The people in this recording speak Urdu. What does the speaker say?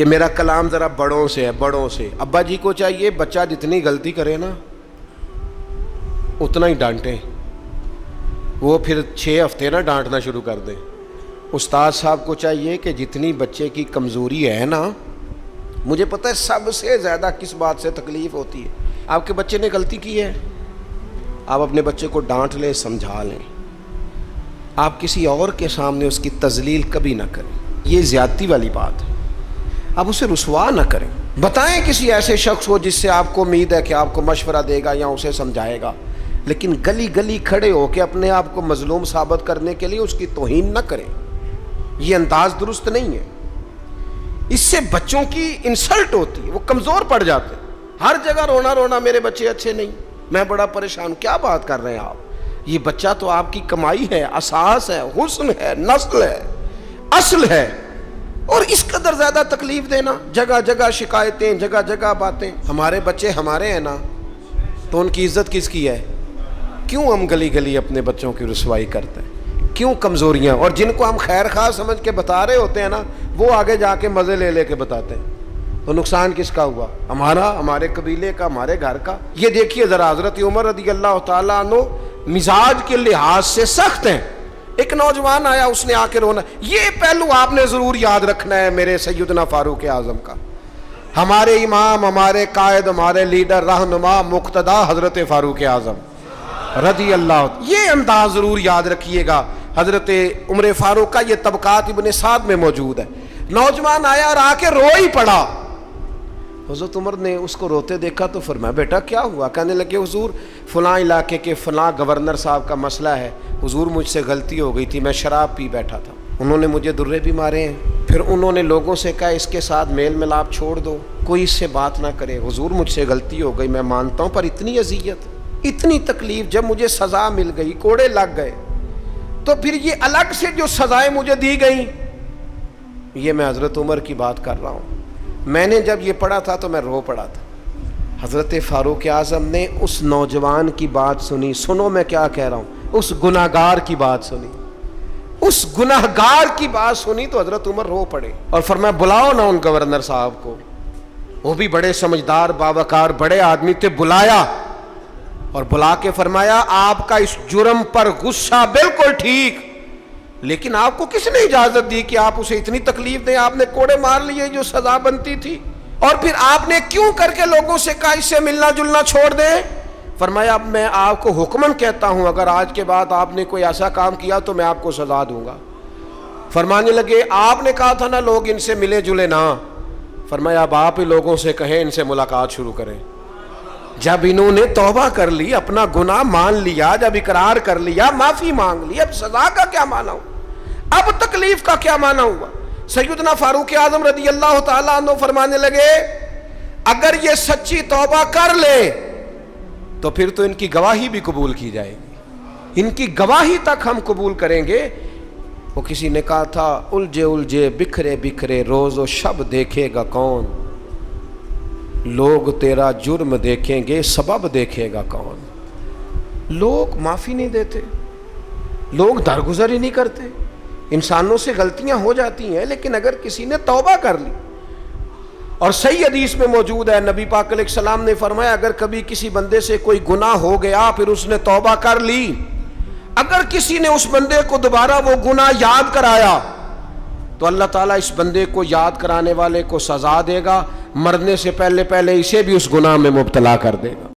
یہ میرا کلام ذرا بڑوں سے ہے، بڑوں سے۔ ابا جی کو چاہیے بچہ جتنی غلطی کرے نا اتنا ہی ڈانٹیں، وہ پھر 6 ہفتے نہ ڈانٹنا شروع کر دیں۔ استاد صاحب کو چاہیے کہ جتنی بچے کی کمزوری ہے نا، مجھے پتہ ہے سب سے زیادہ کس بات سے تکلیف ہوتی ہے۔ آپ کے بچے نے غلطی کی ہے، آپ اپنے بچے کو ڈانٹ لیں، سمجھا لیں، آپ کسی اور کے سامنے اس کی تذلیل کبھی نہ کریں، یہ زیادتی والی بات ہے۔ آپ اسے رسوا نہ کریں، بتائیں کسی ایسے شخص کو جس سے آپ کو امید ہے کہ آپ کو مشورہ دے گا یا اسے سمجھائے گا، لیکن گلی گلی کھڑے ہو کے اپنے آپ کو مظلوم ثابت کرنے کے لیے اس کی توہین نہ کریں، یہ انداز درست نہیں ہے۔ اس سے بچوں کی انسلٹ ہوتی ہے، وہ کمزور پڑ جاتے ہیں۔ ہر جگہ رونا رونا میرے بچے اچھے نہیں، میں بڑا پریشان، کیا بات کر رہے ہیں آپ؟ یہ بچہ تو آپ کی کمائی ہے، اساس ہے، حسن ہے، نسل ہے، اصل ہے، اور اس قدر زیادہ تکلیف دینا، جگہ جگہ شکایتیں، جگہ جگہ باتیں۔ ہمارے بچے ہمارے ہیں نا، تو ان کی عزت کس کی ہے؟ کیوں ہم گلی گلی اپنے بچوں کی رسوائی کرتے ہیں؟ کیوں کمزوریاں؟ اور جن کو ہم خیر خواہ سمجھ کے بتا رہے ہوتے ہیں نا، وہ آگے جا کے مزے لے لے کے بتاتے ہیں، تو نقصان کس کا ہوا؟ ہمارا، ہمارے قبیلے کا، ہمارے گھر کا۔ یہ دیکھیے ذرا، حضرت عمر رضی اللہ تعالیٰ عنہ مزاج کے لحاظ سے سخت ہیں۔ ایک نوجوان آیا، اس نے آ کے رونا۔ یہ پہلو آپ نے ضرور یاد رکھنا ہے میرے سیدنا فاروق اعظم کا، ہمارے امام، ہمارے قائد، ہمارے لیڈر، رہنما، مقتدا حضرت فاروق اعظم رضی اللہ، یہ انداز ضرور یاد رکھیے گا۔ حضرت عمر فاروق کا یہ طبقات ابن سعد میں موجود ہے۔ نوجوان آیا اور آ کے رو ہی پڑا۔ حضرت عمر نے اس کو روتے دیکھا تو فرمایا بیٹا کیا ہوا؟ کہنے لگے حضور فلاں علاقے کے فلاں گورنر صاحب کا مسئلہ ہے، حضور مجھ سے غلطی ہو گئی تھی، میں شراب پی بیٹھا تھا، انہوں نے مجھے درے بھی مارے ہیں، پھر انہوں نے لوگوں سے کہا اس کے ساتھ میل ملاپ چھوڑ دو، کوئی اس سے بات نہ کرے، حضور مجھ سے غلطی ہو گئی، میں مانتا ہوں، پر اتنی اذیت، اتنی تکلیف، جب مجھے سزا مل گئی، کوڑے لگ گئے، تو پھر یہ الگ سے جو سزائیں مجھے دی گئیں، یہ میں حضرت عمر کی بات کر رہا ہوں، میں نے جب یہ پڑھا تھا تو میں رو پڑا تھا۔ حضرت فاروق اعظم نے اس نوجوان کی بات سنی، سنو میں کیا کہہ رہا ہوں، اس گناہگار کی بات سنی، اس گناہگار کی بات سنی تو حضرت عمر رو پڑے اور فرمایا بلاؤ نا ان گورنر صاحب کو، وہ بھی بڑے سمجھدار، باوقار، بڑے آدمی تھے، بلایا اور بلا کے فرمایا آپ کا اس جرم پر غصہ بالکل ٹھیک، لیکن آپ کو کس نے اجازت دی کہ آپ اسے اتنی تکلیف دیں؟ آپ نے کوڑے مار لیے جو سزا بنتی تھی، اور پھر آپ نے کیوں کر کے لوگوں سے کہا اس سے ملنا جلنا چھوڑ دیں؟ فرمایا اب میں آپ کو حکمن کہتا ہوں، اگر آج کے بعد آپ نے کوئی ایسا کام کیا تو میں آپ کو سزا دوں گا۔ فرمانے لگے آپ نے کہا تھا نا لوگ ان سے ملے جلے نہ، فرمایا اب آپ ہی لوگوں سے کہیں ان سے ملاقات شروع کریں۔ جب انہوں نے توبہ کر لی، اپنا گناہ مان لیا، جب اقرار کر لیا، معافی مانگ لی، اب سزا کا کیا معنی ہوا؟ اب تکلیف کا کیا معنی ہوا؟ سیدنا فاروق اعظم رضی اللہ تعالیٰ عنہ فرمانے لگے اگر یہ سچی توبہ کر لے تو پھر تو ان کی گواہی بھی قبول کی جائے گی، ان کی گواہی تک ہم قبول کریں گے۔ وہ کسی نے کہا تھا الجھے الجھے بکھرے بکھرے روز و شب دیکھے گا کون، لوگ تیرا جرم دیکھیں گے سبب دیکھے گا کون۔ لوگ معافی نہیں دیتے، لوگ درگزر ہی نہیں کرتے، انسانوں سے غلطیاں ہو جاتی ہیں، لیکن اگر کسی نے توبہ کر لی، اور صحیح حدیث میں موجود ہے نبی پاک علیہ السلام نے فرمایا اگر کبھی کسی بندے سے کوئی گناہ ہو گیا پھر اس نے توبہ کر لی، اگر کسی نے اس بندے کو دوبارہ وہ گناہ یاد کرایا تو اللہ تعالیٰ اس بندے کو یاد کرانے والے کو سزا دے گا، مرنے سے پہلے اسے بھی اس گناہ میں مبتلا کر دے گا۔